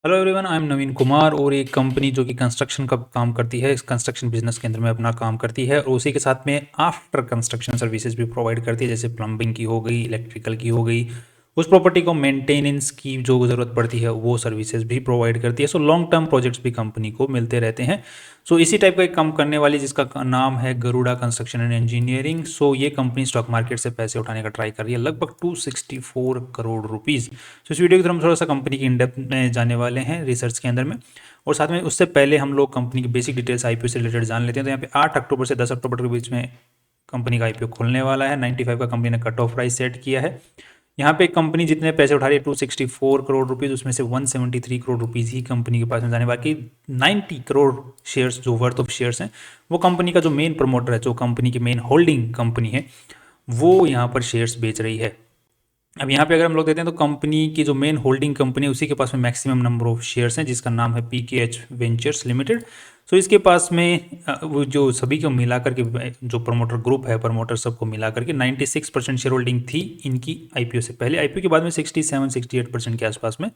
Hello everyone, I am नवीन कुमार और एक company जो कि कंस्ट्रक्शन का काम करती है, इस कंस्ट्रक्शन बिजनेस के अंदर में अपना काम करती है और उसी के साथ में आफ्टर कंस्ट्रक्शन सर्विसेज भी प्रोवाइड करती है, जैसे प्लम्बिंग की हो गई, इलेक्ट्रिकल की हो गई। उस प्रॉपर्टी को मेंटेनेंस की जो ज़रूरत पड़ती है वो सर्विसेज भी प्रोवाइड करती है। सो लॉन्ग टर्म प्रोजेक्ट्स भी कंपनी को मिलते रहते हैं। सो इसी टाइप का एक काम करने वाली जिसका नाम है गरुड़ा कंस्ट्रक्शन एंड इंजीनियरिंग। सो ये कंपनी स्टॉक मार्केट से पैसे उठाने का ट्राई कर रही है, लगभग 264 करोड़ रुपीज़। तो इस वीडियो के थ्रू हम थोड़ा सा कंपनी की इनडेप्थ में जाने वाले हैं रिसर्च के अंदर में, और साथ में उससे पहले हम लोग कंपनी की बेसिक डिटेल्स आईपीओ से रिलेटेड जान लेते हैं। तो यहाँ पे 8 अक्टूबर से 10 अक्टूबर के बीच में कंपनी का आईपीओ खुलने वाला है। 95 का कंपनी ने कट ऑफ प्राइस सेट किया है। यहाँ पे कंपनी जितने पैसे उठा रही है 264 करोड़ रुपीज़, उसमें से 173 करोड़ रुपीज़ ही कंपनी के पास में जाने, बाकी 90 करोड़ शेयर्स जो वर्थ ऑफ शेयर्स हैं वो कंपनी का जो मेन प्रमोटर है, जो कंपनी की मेन होल्डिंग कंपनी है, वो यहाँ पर शेयर्स बेच रही है। अब यहाँ पे अगर हम लोग देते हैं तो कंपनी की जो मेन होल्डिंग कंपनी है उसी के पास में मैक्सिमम नंबर ऑफ शेयर्स हैं, जिसका नाम है पीकेएच वेंचर्स लिमिटेड। सो इसके पास में वो जो सभी को मिला करके जो प्रमोटर ग्रुप है, प्रमोटर सबको मिला करके 96% शेयर होल्डिंग थी इनकी आईपीओ से पहले। आईपीओ के बाद में 67-68% के आसपास में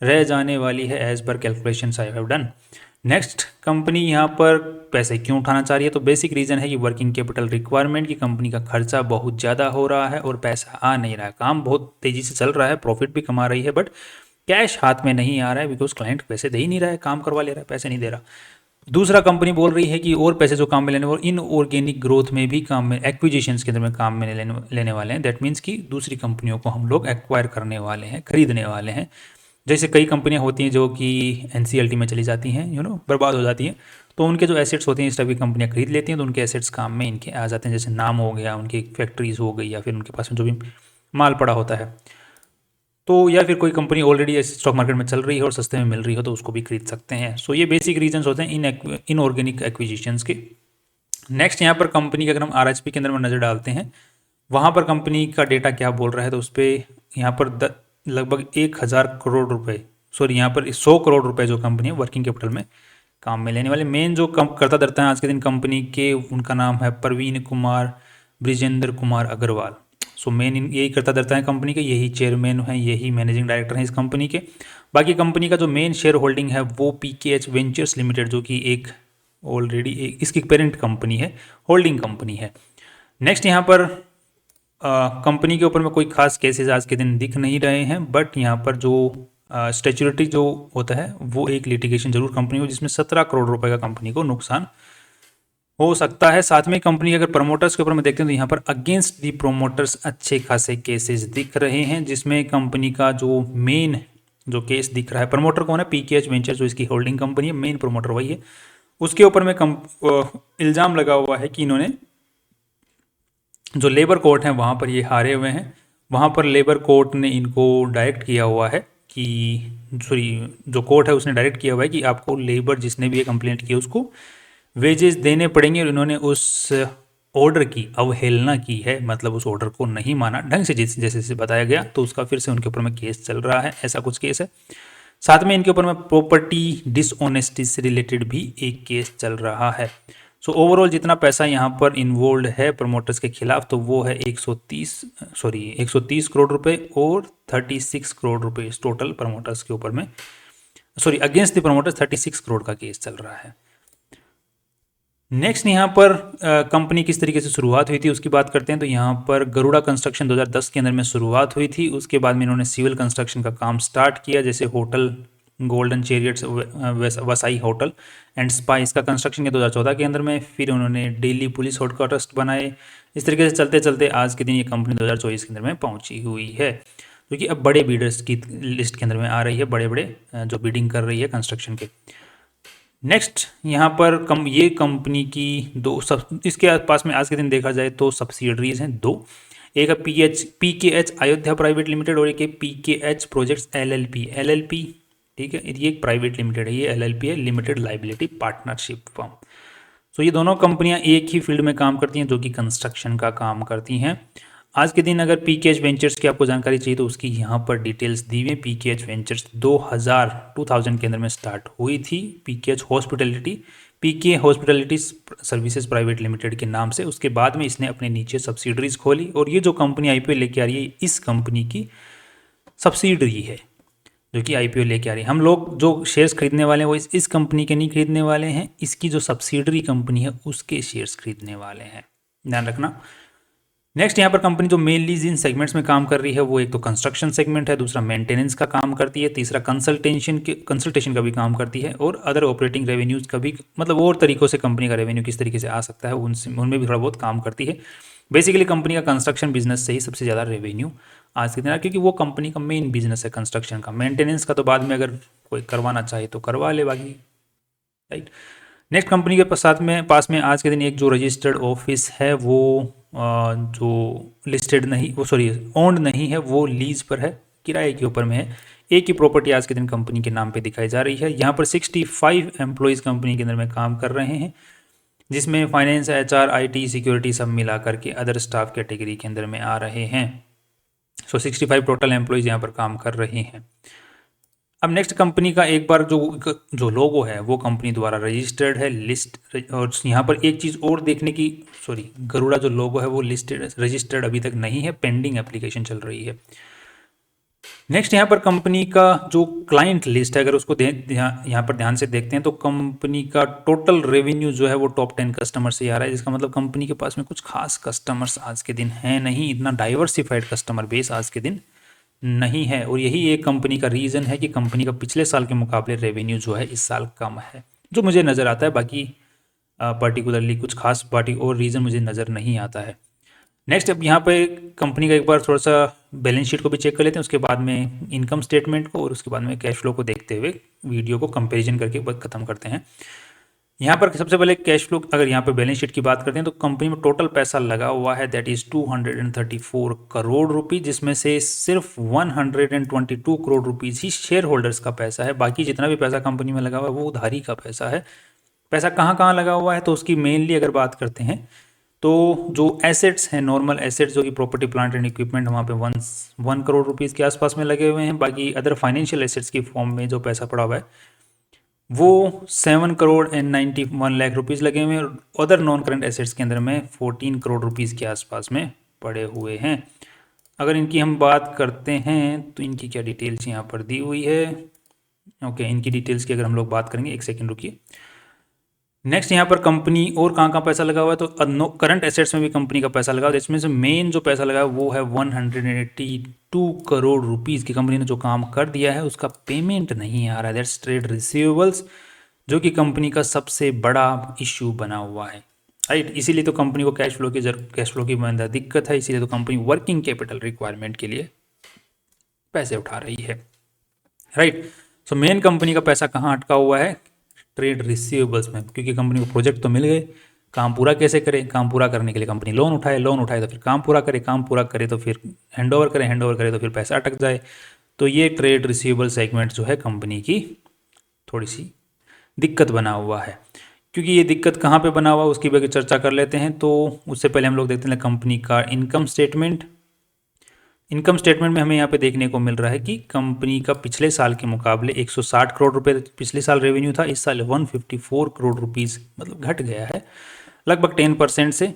रह जाने वाली है, as per calculation I have done. Next, company यहाँ पर पैसे क्यों उठाना चाह रही है? तो बेसिक रीज़न है कि वर्किंग कैपिटल रिक्वायरमेंट की, कंपनी का खर्चा बहुत ज़्यादा हो रहा है और पैसा आ नहीं रहा है। काम बहुत तेज़ी से चल रहा है, प्रॉफिट भी कमा रही है, बट कैश हाथ में नहीं आ रहा है बिकॉज क्लाइंट पैसे दे ही नहीं रहा है, काम करवा ले रहा है, पैसे नहीं दे रहा। दूसरा, कंपनी बोल रही है कि और पैसे जो काम में लेने और इन ऑर्गेनिक ग्रोथ में भी काम में, एक्विजिशंस के अंदर में काम में लेने वाले हैं। दैट मीन्स कि दूसरी कंपनियों को हम लोग एक्वायर करने वाले हैं, खरीदने वाले हैं। जैसे कई कंपनियां होती हैं जो कि एनसीएलटी में चली जाती हैं, बर्बाद हो जाती हैं, तो उनके जो एसेट्स होते हैं इस टाइप की कंपनियां खरीद लेती हैं, तो उनके एसेट्स काम में इनके आ जाते हैं। जैसे नाम हो गया, उनकी फैक्ट्रीज हो गई, या फिर उनके पास में जो भी माल पड़ा होता है, तो या फिर कोई कंपनी ऑलरेडी स्टॉक मार्केट में चल रही है और सस्ते में मिल रही हो तो उसको भी खरीद सकते हैं। सो ये बेसिक रीजंस होते हैं इन ऑर्गेनिक एक्विजिशंस के। नेक्स्ट, यहाँ पर कंपनी के अगर हम आरएचपी के अंदर में नज़र डालते हैं, वहाँ पर कंपनी का डेटा क्या बोल रहा है, तो उस पर यहाँ पर लगभग 1000 करोड़ रुपए, सॉरी यहाँ पर 100 करोड़ रुपए जो कंपनी है वर्किंग कैपिटल में काम में लेने वाले। मेन जो कम करता धरता है आज के दिन कंपनी के, उनका नाम है प्रवीण कुमार ब्रिजेंद्र कुमार अग्रवाल। सो मेन यही करता धरता है कंपनी के, यही चेयरमैन हैं, यही मैनेजिंग डायरेक्टर हैं इस कंपनी के। बाकी कंपनी का जो मेन शेयर होल्डिंग है वो पीकेएच वेंचर्स लिमिटेड, जो कि एक ऑलरेडी इसकी पेरेंट कंपनी है, होल्डिंग कंपनी है। नेक्स्ट, यहाँ पर कंपनी के ऊपर में कोई खास केसेस आज के दिन दिख नहीं रहे हैं, बट यहाँ पर जो स्टैच्यूरिटी जो होता है वो एक लिटिगेशन जरूर कंपनी हो, जिसमें 17 करोड़ रुपए का कंपनी को नुकसान हो सकता है। साथ में कंपनी के अगर प्रमोटर्स के ऊपर में देखते हैं तो यहाँ पर अगेंस्ट दी प्रोमोटर्स अच्छे खासे केसेस दिख रहे हैं, जिसमें कंपनी का जो मेन जो केस दिख रहा है, प्रमोटर कौन है? पीकेएच वेंचर, जो इसकी होल्डिंग कंपनी है, मेन प्रमोटर वही है। उसके ऊपर में इल्ज़ाम लगा हुआ है कि इन्होंने जो लेबर कोर्ट है वहाँ पर ये हारे हुए हैं। वहाँ पर लेबर कोर्ट ने इनको डायरेक्ट किया हुआ है कि, सॉरी, जो कोर्ट है उसने डायरेक्ट किया हुआ है कि आपको लेबर जिसने भी ये कंप्लेंट की उसको वेजेस देने पड़ेंगे, और इन्होंने उस ऑर्डर की अवहेलना की है, मतलब उस ऑर्डर को नहीं माना ढंग से, जैसे जैसे बताया गया, तो उसका फिर से उनके ऊपर में केस चल रहा है, ऐसा कुछ केस है। साथ में इनके ऊपर में प्रॉपर्टी डिसऑनेस्टी से रिलेटेड भी एक केस चल रहा है। सो ओवरऑल जितना पैसा यहाँ पर इन्वॉल्व है प्रमोटर्स के खिलाफ, तो वो है 130 करोड़ रुपए और 36 करोड़ रुपए इस टोटल प्रमोटर्स के ऊपर में, sorry against the promoters 36 crore का केस चल रहा है। नेक्स्ट, यहाँ पर कंपनी किस तरीके से शुरुआत हुई थी उसकी बात करते हैं। तो यहाँ पर गरुड़ा कंस्ट्रक्शन 2010 के अंदर में शुरुआत हुई थी। उसके बाद में इन्होंने सिविल कंस्ट्रक्शन का काम स्टार्ट किया, जैसे hotel golden chariots, वसाई hotel and spa, इसका कंस्ट्रक्शन किया 2014 के अंदर में। फिर उन्होंने दिल्ली पुलिस हेडक्वार्टर्स बनाए। इस तरीके से चलते चलते आज के दिन ये कंपनी 2024 के अंदर में पहुंची हुई है, क्योंकि अब बड़े बीडर्स की लिस्ट के अंदर में आ रही है, बड़े बड़े जो बीडिंग कर रही है कंस्ट्रक्शन के। नेक्स्ट, यहाँ पर ये कंपनी की इसके पास में आज के दिन देखा जाए तो सब्सिडरीज हैं दो। एक है पीकेएच अयोध्या प्राइवेट लिमिटेड और एक है पीकेएच प्रोजेक्ट्स एलएलपी। ठीक है, ये एक प्राइवेट लिमिटेड है, ये एलएलपी है, लिमिटेड लाइबिलिटी पार्टनरशिप फर्म। सो ये दोनों कंपनियां एक ही फील्ड में काम करती हैं, जो कि कंस्ट्रक्शन का काम करती हैं। आज के दिन अगर पीकेएच वेंचर्स की आपको जानकारी चाहिए तो उसकी यहाँ पर डिटेल्स दी हुई है। पीकेएच वेंचर्स 2000 के अंदर में स्टार्ट हुई थी, पीके हॉस्पिटलिटी सर्विसेज प्राइवेट लिमिटेड के नाम से। उसके बाद में इसने अपने नीचे सब्सिडरीज खोली, और ये जो कंपनी आईपीओ लेके आ रही है इस कंपनी की सब्सिडरी है। जो कि आईपीओ लेके आ रही है। हम लोग जो शेयर्स खरीदने वाले हैं वो इस कंपनी के नहीं खरीदने वाले हैं, इसकी जो सब्सिडरी कंपनी है उसके शेयर्स खरीदने वाले हैं, ध्यान रखना। नेक्स्ट यहाँ पर कंपनी जो मेनली जिन सेगमेंट्स में काम कर रही है वो एक तो कंस्ट्रक्शन सेगमेंट है, दूसरा मेंटेनेंस का काम करती है, तीसरा कंसल्टेशन का भी काम करती है, और अदर ऑपरेटिंग रेवेन्यूज का भी, मतलब और तरीकों से कंपनी का रेवेन्यू किस तरीके से आ सकता है उनमें भी थोड़ा बहुत काम करती है। बेसिकली कंपनी का कंस्ट्रक्शन बिजनेस से ही सबसे ज़्यादा रेवेन्यू आज के दिन, क्योंकि वो कंपनी का मेन बिजनेस है कंस्ट्रक्शन का। मेंटेनेंस का तो बाद में अगर कोई करवाना चाहे तो करवा ले बाकी, राइट। नेक्स्ट कंपनी के पास में आज के दिन एक जो रजिस्टर्ड ऑफिस है वो जो लिस्टेड नहीं, वो सॉरी ओन्ड नहीं है, वो लीज पर है, किराए के ऊपर में है। एक ही प्रॉपर्टी आज के दिन कंपनी के नाम पे दिखाई जा रही है। यहाँ पर 65 एम्प्लॉयज़ कंपनी के अंदर में काम कर रहे हैं, जिसमें फाइनेंस, एचआर, आईटी, सिक्योरिटी सब मिला करके अदर स्टाफ कैटेगरी के अंदर में आ रहे हैं। सो 65 टोटल एम्प्लॉयज़ यहाँ पर काम कर रहे हैं। अब नेक्स्ट कंपनी का एक बार जो लोगो है वो कंपनी द्वारा रजिस्टर्ड है, लिस्ट, और यहाँ पर एक चीज़ और देखने की, सॉरी, गरुड़ा जो लोगो है वो रजिस्टर्ड अभी तक नहीं है, पेंडिंग एप्लीकेशन चल रही है। नेक्स्ट यहाँ पर कंपनी का जो क्लाइंट लिस्ट है, अगर उसको यहाँ पर ध्यान से देखते हैं तो कंपनी का टोटल रेवेन्यू जो है वो टॉप 10 कस्टमर से आ रहा है, जिसका मतलब कंपनी के पास में कुछ खास कस्टमर्स आज के दिन है नहीं, इतना डाइवर्सिफाइड कस्टमर बेस आज के दिन नहीं है। और यही एक कंपनी का रीज़न है कि कंपनी का पिछले साल के मुकाबले रेवेन्यू जो है इस साल कम है, जो मुझे नज़र आता है। बाकी पर्टिकुलरली कुछ खास पार्टी और रीज़न मुझे नज़र नहीं आता है। नेक्स्ट अब यहाँ पे कंपनी का एक बार थोड़ा सा बैलेंस शीट को भी चेक कर लेते हैं, उसके बाद में इनकम स्टेटमेंट को, और उसके बाद में कैश फ्लो को देखते हुए वीडियो को कंपेरिजन करके ख़त्म करते हैं। यहाँ पर सबसे पहले कैश फ्लो, अगर यहाँ पे बैलेंस शीट की बात करते हैं तो कंपनी में टोटल पैसा लगा हुआ है, दैट इज़ 234 करोड़ रुपीज़, जिसमें से सिर्फ 122 करोड़ रुपीज़ ही शेयर होल्डर्स का पैसा है। बाकी जितना भी पैसा कंपनी में लगा हुआ है वो उधारी का पैसा है। पैसा कहाँ कहाँ लगा हुआ है तो उसकी मेनली अगर बात करते हैं तो जो एसेट्स हैं, नॉर्मल एसेट्स जो कि प्रॉपर्टी, प्लांट एंड इक्विपमेंट, वहाँ पे 1 करोड़ रुपीज़ के आसपास में लगे हुए हैं। बाकी अदर फाइनेंशियल एसेट्स की फॉर्म में जो पैसा पड़ा हुआ है वो 7 करोड़ एंड 91 लाख रुपीज़ लगे हुए हैं। अदर नॉन करंट एसेट्स के अंदर में 14 करोड़ रुपीज़ के आसपास में पड़े हुए हैं। अगर इनकी हम बात करते हैं तो इनकी क्या डिटेल्स यहाँ पर दी हुई है। ओके, इनकी डिटेल्स की अगर हम लोग बात करेंगे, एक सेकेंड रुकिए। नेक्स्ट यहाँ पर कंपनी और कहाँ कहाँ पैसा लगा हुआ है तो करंट एसेट्स में भी कंपनी का पैसा लगा हुआ है, जिसमें से मेन जो पैसा लगा वो है 182 करोड़ रुपीज़ की कंपनी ने जो काम कर दिया है उसका पेमेंट नहीं आ रहा है, दैट्स ट्रेड रिसीवेबल्स, जो कि कंपनी का सबसे बड़ा इश्यू बना हुआ है, राइट। इसीलिए तो कंपनी को कैश फ्लो की दिक्कत है, इसीलिए तो कंपनी वर्किंग कैपिटल रिक्वायरमेंट के लिए पैसे उठा रही है, राइट। सो मेन कंपनी का पैसा कहाँ अटका हुआ है, ट्रेड रिसीवेबल्स में, क्योंकि कंपनी को प्रोजेक्ट तो मिल गए, काम पूरा कैसे करें, काम पूरा करने के लिए कंपनी लोन उठाए तो फिर काम पूरा करे तो फिर हैंड ओवर करे तो फिर पैसा अटक जाए। तो ये ट्रेड रिसीवेबल सेगमेंट जो है कंपनी की थोड़ी सी दिक्कत बना हुआ है। क्योंकि ये दिक्कत कहाँ पे बना हुआ उसकी भी चर्चा कर लेते हैं। तो उससे पहले हम लोग देखते हैं कंपनी का इनकम स्टेटमेंट में हमें यहाँ पे देखने को मिल रहा है कि कंपनी का पिछले साल के मुकाबले 160 करोड़ रुपए पिछले साल रेवेन्यू था, इस साल 154 करोड़ रुपीज़, मतलब घट गया है लगभग 10% से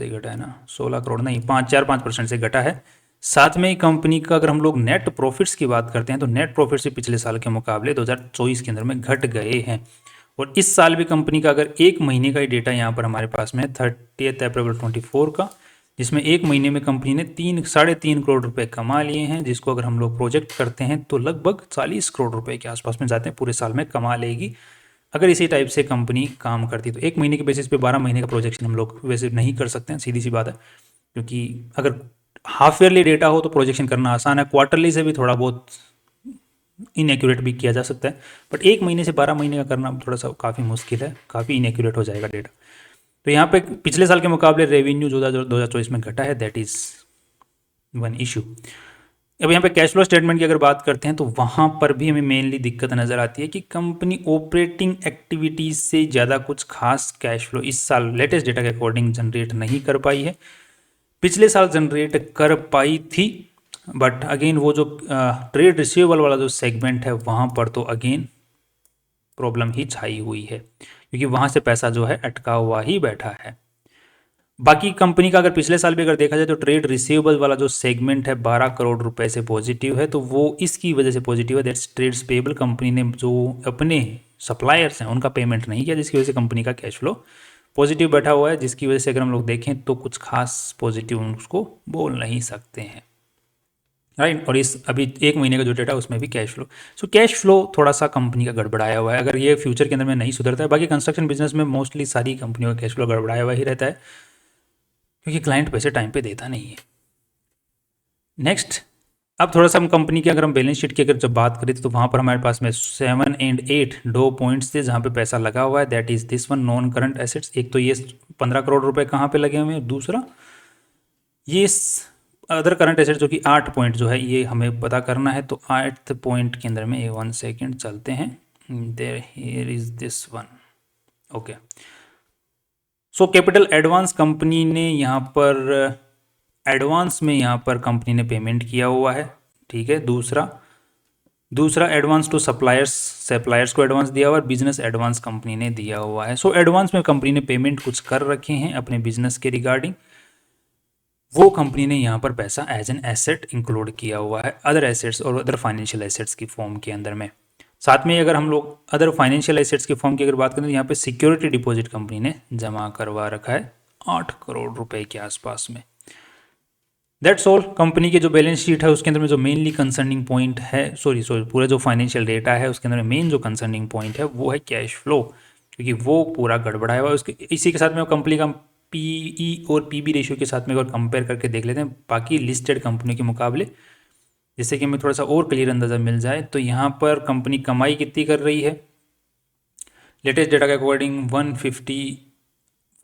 घटा है ना, 16 करोड़ नहीं, 5% से घटा है। साथ में ही कंपनी का अगर हम लोग नेट प्रॉफिट्स की बात करते हैं तो नेट प्रॉफिट से पिछले साल के मुकाबले 2024 के अंदर में घट गए हैं। और इस साल भी कंपनी का अगर एक महीने का ही डेटा यहाँ पर हमारे पास में 30 अप्रैल 24 का, जिसमें एक महीने में कंपनी ने 3.5 करोड़ रुपए कमा लिए हैं, जिसको अगर हम लोग प्रोजेक्ट करते हैं तो लगभग 40 करोड़ रुपए के आसपास में जाते हैं, पूरे साल में कमा लेगी अगर इसी टाइप से कंपनी काम करती। तो एक महीने के बेसिस पे 12 महीने का प्रोजेक्शन हम लोग वैसे नहीं कर सकते हैं, सीधी सी बात है, क्योंकि अगर हाफ ईयरली डेटा हो तो प्रोजेक्शन करना आसान है, क्वार्टरली से भी थोड़ा बहुत इनएक्यूरेट भी किया जा सकता है, बट एक महीने से 12 महीने का करना थोड़ा सा काफ़ी मुश्किल है, काफ़ी इनएक्यूरेट हो जाएगा डेटा। तो यहाँ पे पिछले साल के मुकाबले रेवेन्यू जो 2024 में घटा है, दैट इज़ वन इशू। अब यहाँ पे कैश फ्लो स्टेटमेंट की अगर बात करते हैं तो वहाँ पर भी हमें मेनली दिक्कत नज़र आती है कि कंपनी ऑपरेटिंग एक्टिविटीज़ से ज़्यादा कुछ खास कैश फ्लो इस साल लेटेस्ट डेटा के अकॉर्डिंग जनरेट नहीं कर पाई है। पिछले साल जनरेट कर पाई थी, बट अगेन वो जो ट्रेड रिसीवेबल वाला जो सेगमेंट है वहाँ पर तो अगेन प्रॉब्लम ही छाई हुई है, क्योंकि वहाँ से पैसा जो है अटका हुआ ही बैठा है। बाकी कंपनी का अगर पिछले साल भी अगर देखा जाए तो ट्रेड रिसीवेबल वाला जो सेगमेंट है 12 करोड़ रुपए से पॉजिटिव है, तो वो इसकी वजह से पॉजिटिव है, दैट्स ट्रेड्स पेबल। कंपनी ने जो अपने सप्लायर्स हैं उनका पेमेंट नहीं किया, जिसकी वजह से कंपनी का कैश फ्लो पॉजिटिव बैठा हुआ है, जिसकी वजह से अगर हम लोग देखें तो कुछ खास पॉजिटिव उसको बोल नहीं सकते हैं, राइट। और इस अभी 1 महीने का जो डेटा उसमें भी cash flow, so cash flow थोड़ा सा कंपनी का गड़बड़ाया हुआ है, अगर ये फ्यूचर के अंदर में नहीं सुधरता है। बाकी कंस्ट्रक्शन बिजनेस में मोस्टली सारी कंपनियों का कैश फ्लो गड़बड़ाया हुआ ही रहता है, क्योंकि क्लाइंट पैसे टाइम पे देता नहीं है। नेक्स्ट, अब थोड़ा सा हम कंपनी की अगर हम बैलेंस शीट की अगर जब बात करें तो वहाँ पर हमारे पास में 7 और 8 दो पॉइंट्स थे जहाँ पे पैसा लगा हुआ है, that is this one, non current assets. एक तो ये 15 करोड़ रुपए कहाँ पे लगे हुए हैं, दूसरा ये अदर करंट एसेट्स जो कि 8 पॉइंट जो है ये हमें पता करना है। तो 8th पॉइंट के अंदर में 1 सेकेंड चलते हैं, there here is this one, okay. So capital advance company ने यहाँ पर एडवांस में यहाँ पर कंपनी ने पेमेंट किया हुआ है, ठीक है। दूसरा एडवांस टू सप्लायर्स को एडवांस दिया हुआ है, बिजनेस एडवांस कंपनी ने दिया हुआ है। सो एडवांस में कंपनी ने पेमेंट कुछ कर रखे हैं अपने बिजनेस के रिगार्डिंग, वो कंपनी ने यहाँ पर पैसा एज एन एसेट इंक्लूड किया हुआ है अदर एसेट्स और अदर फाइनेंशियल एसेट्स की फॉर्म के अंदर में। साथ में अगर हम लोग अदर फाइनेंशियल एसेट्स की फॉर्म की अगर बात करें तो यहाँ पे सिक्योरिटी डिपॉजिट कंपनी ने जमा करवा रखा है 8 करोड़ रुपए के आसपास में। That's all. कंपनी की जो बैलेंस शीट है उसके अंदर में जो मेनली कंसर्निंग पॉइंट है, सॉरी पूरा जो फाइनेंशियल डेटा है उसके अंदर में मेन जो कंसर्निंग पॉइंट है वो है कैश फ्लो, क्योंकि वो पूरा गड़बड़ाया हुआ है। उसके इसी के साथ में कंपनी का पीई और पीबी रेशियो के साथ में अगर कंपेयर करके देख लेते हैं बाकी लिस्टेड कंपनियों के मुकाबले, जिससे कि हमें थोड़ा सा और क्लियर अंदाज़ा मिल जाए। तो यहाँ पर कंपनी कमाई कितनी कर रही है, लेटेस्ट डेटा के according 150,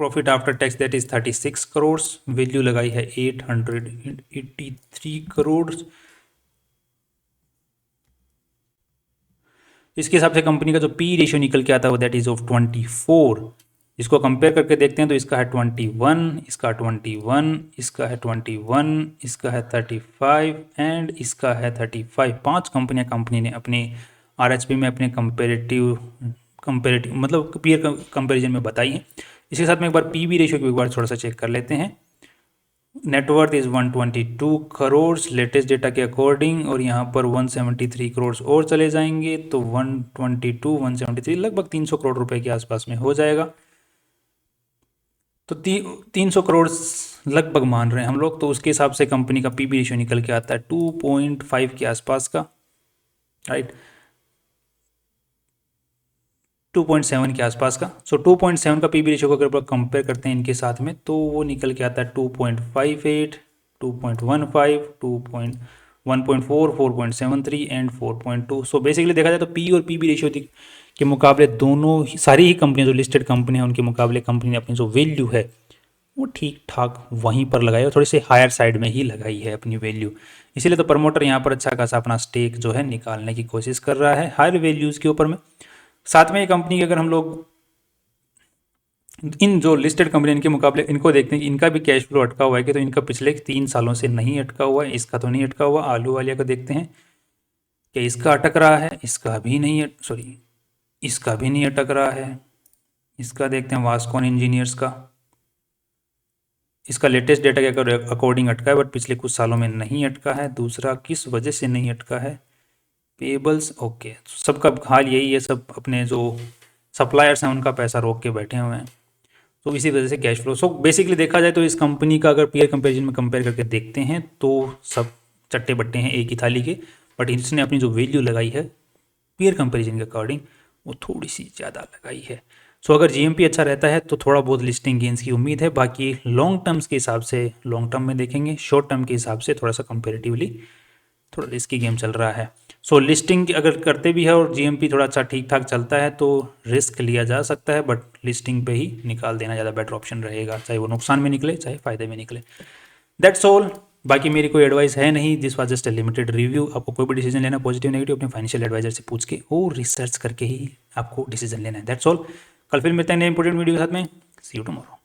profit after tax that is 36 crore, value लगाई है 883 करोड़। इसके हिसाब से कंपनी का जो पी रेशियो निकल के आता है वो दैट इज ऑफ 24। इसको कंपेयर करके देखते हैं तो इसका है 21, इसका 21, इसका है 21, इसका है 35 एंड इसका है 35। 5 कंपनी ने अपने आरएचपी में अपने कंपेरेटिव मतलब पीयर कंपेरिजन में बताई है। इसके साथ में एक बार पीबी रेशियो को एक बार थोड़ा सा चेक कर लेते हैं। Net worth is 122 crore latest data के अकॉर्डिंग, और यहाँ पर 173 करोड़ और चले जाएंगे तो 122 173 लगभग 300 करोड़ रुपए के आसपास में हो जाएगा। तो 300 करोड़ लगभग मान रहे हैं हम लोग, तो उसके हिसाब से कंपनी का पीबी रेशियो निकल के आता है 2.5 के आसपास का, राइट, 2.7 के आसपास का। सो 2.7 का पीबी रेशियो को अगर कंपेयर करते हैं इनके साथ में तो वो निकल के आता है 2.58, 2.15, 1.4, 4.73 एंड 4.2। सो बेसिकली देखा जाए तो पी और पीबी रेशियो के मुकाबले दोनों सारी ही कंपनियां जो लिस्टेड कंपनी है उनके मुकाबले कंपनी ने अपनी जो वैल्यू है वो ठीक ठाक वहीं पर लगाई है, थोड़ी सी हायर साइड में ही लगाई है अपनी वैल्यू। इसीलिए तो प्रमोटर यहाँ पर अच्छा खासा अपना स्टेक जो है निकालने की कोशिश कर रहा है हायर वैल्यूज़ के ऊपर में। साथ में ये कंपनी की अगर हम लोग इन जो लिस्टेड कंपनी इनके मुकाबले इनको देखते हैं कि इनका भी कैश फ्लो अटका हुआ है कि तो इनका पिछले 3 सालों से नहीं अटका हुआ है, इसका तो नहीं अटका हुआ। आलू वालिया का देखते हैं कि इसका अटक रहा है, इसका भी नहीं, इसका भी नहीं अटक रहा है। इसका देखते हैं वास्कॉन इंजीनियर्स का, इसका लेटेस्ट डेटा के अकॉर्डिंग अटका है बट पिछले कुछ सालों में नहीं अटका है। दूसरा किस वजह से नहीं अटका है, पेबल्स, ओके। सबका हाल यही है, सब अपने जो सप्लायर्स हैं उनका पैसा रोक के बैठे हुए हैं, तो इसी वजह से कैश फ्लो। सो बेसिकली देखा जाए तो इस कंपनी का अगर पीयर कंपैरिजन में कंपेयर करके देखते हैं तो सब चट्टे बट्टे हैं एक ही थाली के, बट इसने अपनी जो वैल्यू लगाई है पीयर कंपैरिजन के अकॉर्डिंग वो थोड़ी सी ज़्यादा लगाई है। सो अगर जीएमपी अच्छा रहता है तो थोड़ा बहुत लिस्टिंग गेंस की उम्मीद है। बाकी लॉन्ग टर्म्स के हिसाब से लॉन्ग टर्म में देखेंगे, शॉर्ट टर्म के हिसाब से थोड़ा सा कंपेरेटिवली थोड़ा रिस्की गेम चल रहा है। सो लिस्टिंग अगर करते भी है और जीएमपी थोड़ा अच्छा ठीक ठाक चलता है तो रिस्क लिया जा सकता है, बट लिस्टिंग पे ही निकाल देना ज़्यादा बेटर ऑप्शन रहेगा, चाहे वो नुकसान में निकले चाहे फ़ायदे में निकले। That's all. बाकी मेरी कोई एडवाइस है नहीं, this was just a limited review. आपको कोई भी डिसीजन लेना पॉजिटिव नेगेटिव अपने फाइनेंशियल एडवाइजर से पूछ के और रिसर्च करके ही आपको डिसीजन लेना है। That's all. कल फिर मिलते हैं नए इंपॉर्टेंट वीडियो के साथ में। सी यू टुमारो।